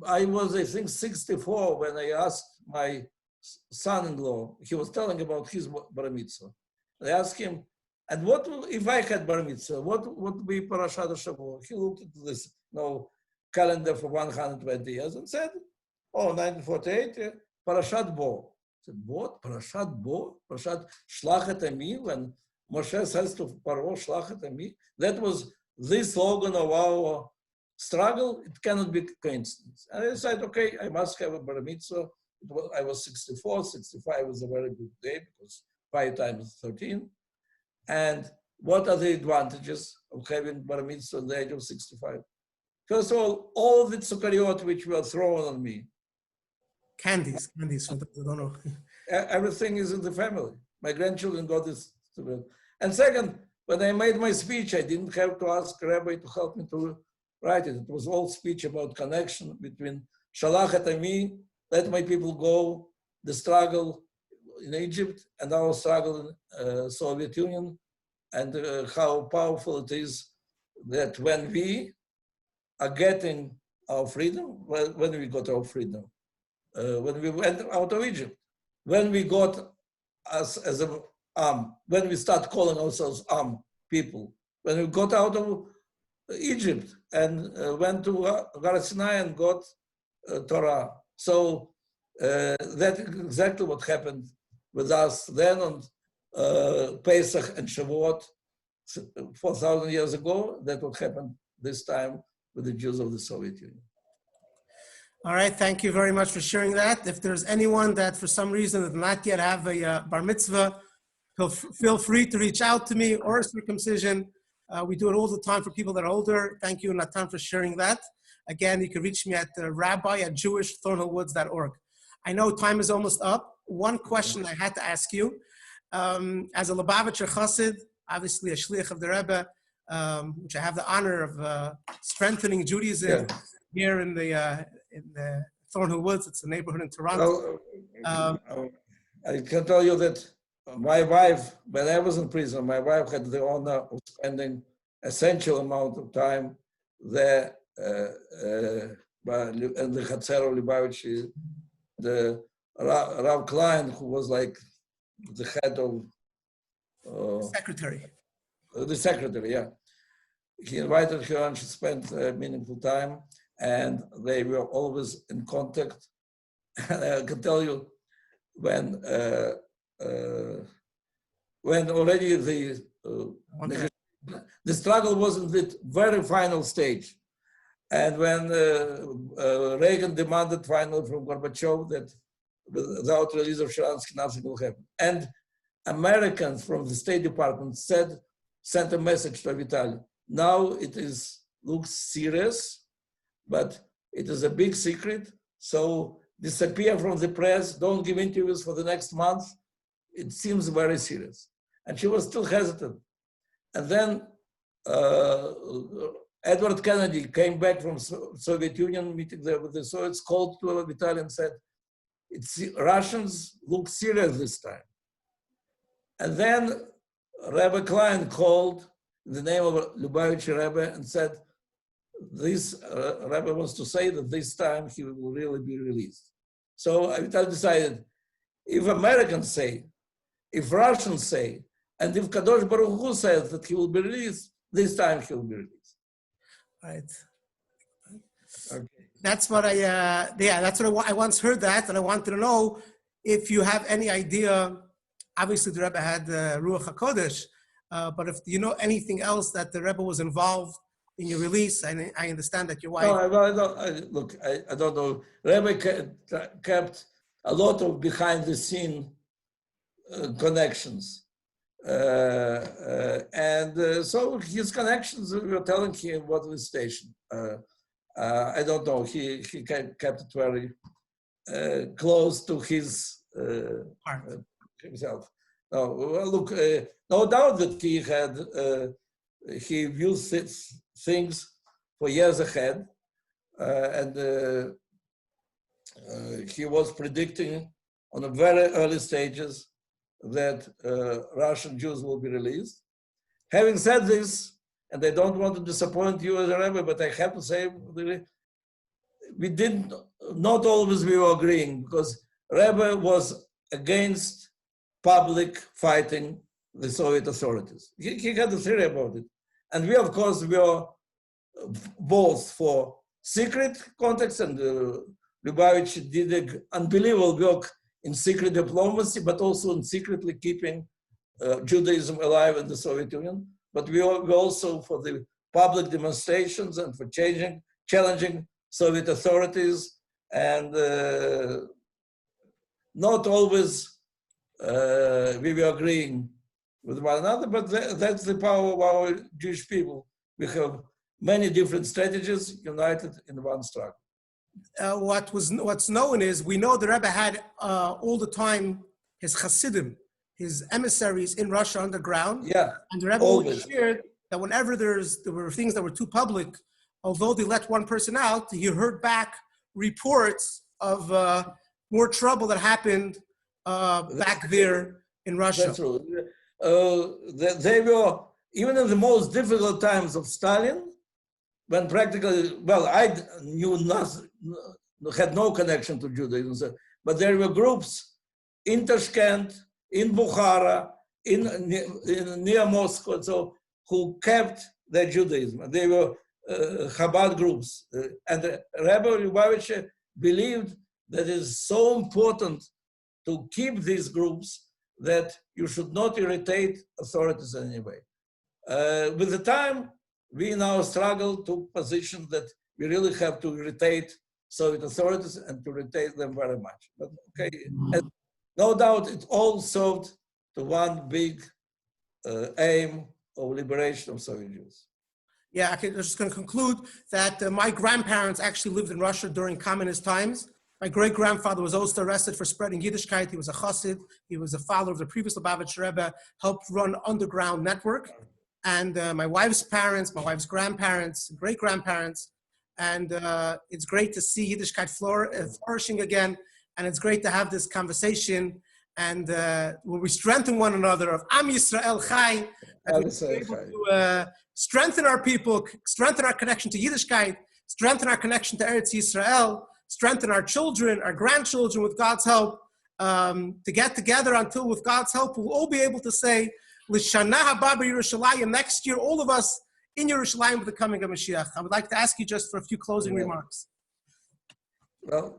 I was, I think, 64 when I asked my son-in-law, he was telling about his bar mitzvah. I asked him, and what if I had bar mitzvah, what would be Parashat Shavua? He looked at this calendar for 120 years and said, oh, 1948, Parashat Bo. I said, what? Parashat Bo? Parashat Shlachet Ami? When Moshe says to Paro, Shlachet Ami? That was the slogan of our struggle. It cannot be coincidence. And I said, okay, I must have a bar mitzvah. I was 64, 65 was a very good day because 5 times 13. And what are the advantages of having bar mitzvah at the age of 65? First of all the tzukariot which were thrown on me. Candies, sometimes I don't know. Everything is in the family. My grandchildren got this. And second, when I made my speech, I didn't have to ask Rabbi to help me to write it. It was all speech about connection between Shalachet Ami, let my people go, the struggle in Egypt, and our struggle in Soviet Union, and how powerful it is that when we are getting our freedom, when we got our freedom, when we went out of Egypt, when we got us as an when we start calling ourselves people, when we got out of Egypt and went to Har Sinai and got Torah. So That's exactly what happened with us then on Pesach and Shavuot 4,000 years ago. That what happened this time with the Jews of the Soviet Union. All right, thank you very much for sharing that. If there's anyone that for some reason did not yet have a bar mitzvah, feel free to reach out to me, or a circumcision. We do it all the time for people that are older. Thank you, Natan, for sharing that. Again, you can reach me at rabbi@jewishthornhillwoods.org. I know time is almost up. One question I had to ask you, as a Lubavitcher Chassid, obviously a shliach of the Rebbe, which I have the honor of strengthening Judaism here in the Thornhill Woods. It's a neighborhood in Toronto. I can tell you that my wife, when I was in prison, my wife had the honor of spending essential amount of time there in the Chatzer of Lubavitch. The Rav Klein, who was like the head of Secretary. The secretary, yeah. He invited her and she spent meaningful time, and they were always in contact. I can tell you when already the struggle was in the very final stage. And when Reagan demanded finally from Gorbachev that without release of Sharansky, nothing will happen. And Americans from the State Department sent a message to Vitali. Now it looks serious, but it is a big secret. So disappear from the press, don't give interviews for the next month. It seems very serious. And she was still hesitant. And then Edward Kennedy came back from Soviet Union meeting there with the Soviets, called to Vitali and said, Russians look serious this time. And then Rebbe Klein called in the name of Lubavitch Rebbe and said, this Rebbe wants to say that this time he will really be released. So Vitali decided, if Americans say, if Russians say, and if Kadosh Baruch Hu says that he will be released, this time he will be released. Right. Okay. That's what that's what I once heard that, and I wanted to know if you have any idea. Obviously, the Rebbe had Ruach HaKodesh, but if you know anything else that the Rebbe was involved in your release, I understand that your wife. No, I don't know. Rebbe kept a lot of behind the scene connections. So his connections were telling him what was station. I don't know. He kept it very close to his himself. No, well, look, no doubt that he viewed things for years ahead, and he was predicting on a very early stages that Russian Jews will be released. Having said this, and I don't want to disappoint you as a Rebbe, but I have to say, we did not always we were agreeing, because Rebbe was against public fighting the Soviet authorities. He had a theory about it. And we, of course, were both for secret contacts, and Lubavitch did unbelievable work in secret diplomacy, but also in secretly keeping Judaism alive in the Soviet Union. But we were also for the public demonstrations and for challenging Soviet authorities, and not always we were agreeing with one another, but that's the power of our Jewish people. We have many different strategies united in one struggle. What's known is, we know the Rebbe had all the time his Hasidim, his emissaries in Russia underground. Yeah, and the Rebbe always shared that whenever there were things that were too public, although they let one person out, he heard back reports of more trouble that happened back there in Russia. That's true. They were, even in the most difficult times of Stalin, when practically, well, I knew nothing, had no connection to Judaism, but there were groups in Tashkent, in Bukhara, near Moscow, so who kept their Judaism. They were Chabad groups. And Rebbe Lubavitch believed that is so important to keep these groups that you should not irritate authorities in any way. With the time, we in our struggle took position that we really have to irritate Soviet authorities and to irritate them very much. But okay, no doubt it all served to one big aim of liberation of Soviet Jews. Yeah, I'm just going to conclude that my grandparents actually lived in Russia during communist times. My great-grandfather was also arrested for spreading Yiddishkeit. He was a chassid. He was a follower of the previous Lubavitcher Rebbe, helped run underground network. And my wife's parents, my wife's grandparents, great-grandparents. And it's great to see Yiddishkeit flourishing again. And it's great to have this conversation. And where we strengthen one another of Am Yisrael Chai, and we're able to strengthen our people, strengthen our connection to Yiddishkeit, strengthen our connection to Eretz Yisrael, strengthen our children, our grandchildren with God's help, to get together until with God's help, we'll all be able to say, L'shana haba b'Yerushalayim, next year, all of us in Yerushalayim with the coming of Mashiach. I would like to ask you just for a few closing remarks. Well,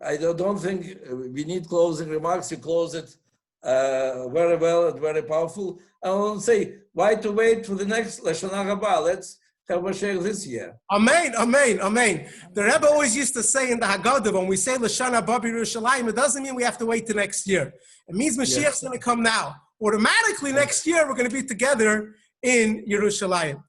I don't think we need closing remarks. You close it very well and very powerful. I want to say, why to wait for the next Lashana Rabba? Let's have Mashiach this year. Amen, amen, amen. The Rebbe always used to say in the Haggadah, when we say Lashana Haba b'Yerushalayim, it doesn't mean we have to wait till next year. It means Mashiach's going to come now. Automatically next year, we're going to be together in Yerushalayim.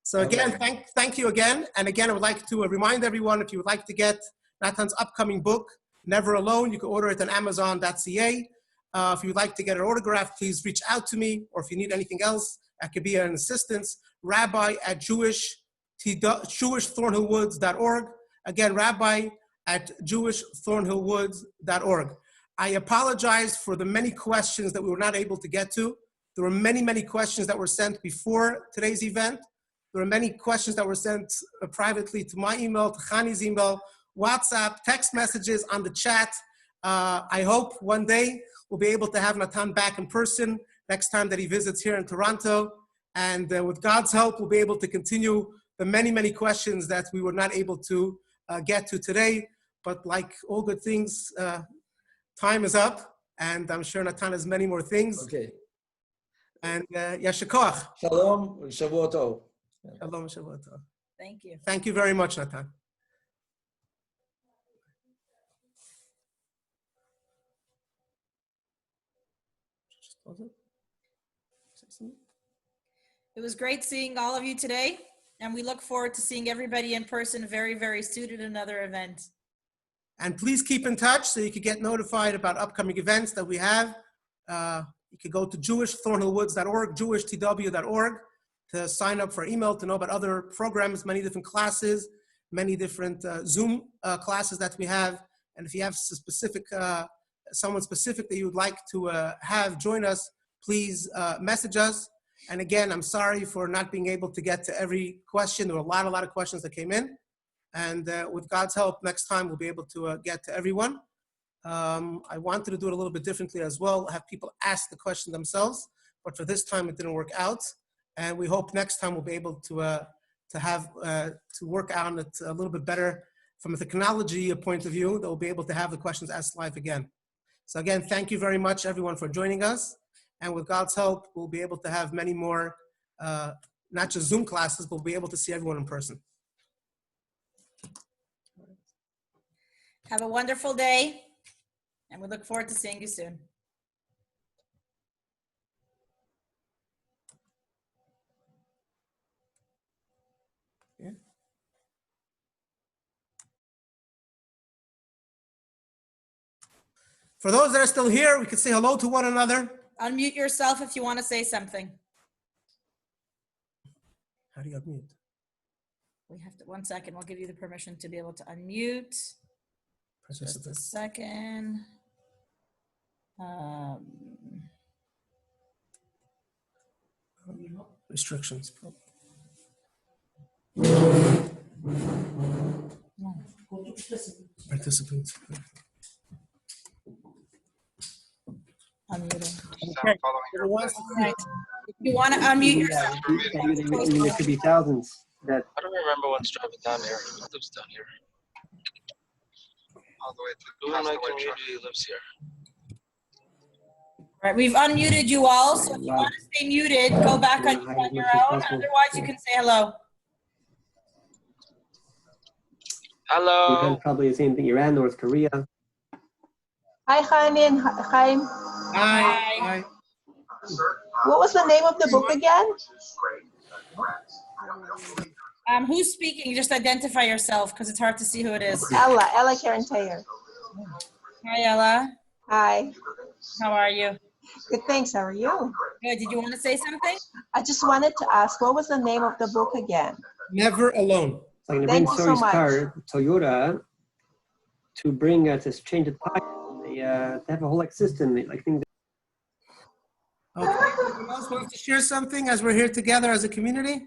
So again, thank you again. And again, I would like to remind everyone, if you would like to get Natan's upcoming book, Never Alone, you can order it on Amazon.ca. If you'd like to get an autograph, please reach out to me. Or if you need anything else, I could be an assistance, rabbi@jewishthornhillwoods.org. Again, rabbi@jewishthornhillwoods.org. I apologize for the many questions that we were not able to get to. There were many, many questions that were sent before today's event. There were many questions that were sent privately to my email, to Chani's email, WhatsApp, text messages on the chat. I hope one day we'll be able to have Natan back in person next time that he visits here in Toronto. And with God's help, we'll be able to continue the many, many questions that we were not able to get to today. But like all good things, time is up, and I'm sure Natan has many more things. Okay. And Yasher Koach. Shalom, Shavua Tov. Shalom, Shavua Tov. Thank you. Thank you very much, Natan. It was great seeing all of you today, and we look forward to seeing everybody in person very, very soon at another event. And please keep in touch so you can get notified about upcoming events that we have. You can go to jewishthornhillwoods.org, jewishtw.org to sign up for email, to know about other programs, many different classes, many different Zoom classes that we have. And if you have specific, someone specific that you would like to have join us, please message us. And again, I'm sorry for not being able to get to every question. There were a lot of questions that came in. And with God's help, next time we'll be able to get to everyone. I wanted to do it a little bit differently as well, have people ask the question themselves, but for this time it didn't work out. And we hope next time we'll be able to work on it a little bit better from a technology point of view, that we'll be able to have the questions asked live again. So again, thank you very much everyone for joining us. And with God's help, we'll be able to have many more, not just Zoom classes, but we'll be able to see everyone in person. Have a wonderful day, and we look forward to seeing you soon. Yeah. For those that are still here, we can say hello to one another. Unmute yourself if you want to say something. How do you unmute? We have to, 1 second, we'll give you the permission to be able to unmute. Just a second. Restrictions. Participants. Unmuting. Okay. Right. If you want to unmute yourself. There could be thousands that. I don't remember once driving down here. Who lives down here? Everyone I community lives here. All right, we've unmuted you all, so if you want to stay muted, go back on your own. Otherwise, you can say hello. Hello. Iran probably the same thing. Iran, North Korea. Hi, Chaim. Chaim. Hi. What was the name of the book again? Who's speaking? Just identify yourself because it's hard to see who it is. Ella Karen Taylor. Hi, Ella. Hi. How are you? Good, thanks. How are you? Good. Did you want to say something? I just wanted to ask, what was the name of the book again? Never Alone. It's like in Thank you so Sori's much. car, Toyota, to bring to change the tire. They have a whole system. I think. Okay. Anyone else wants to share something as we're here together as a community?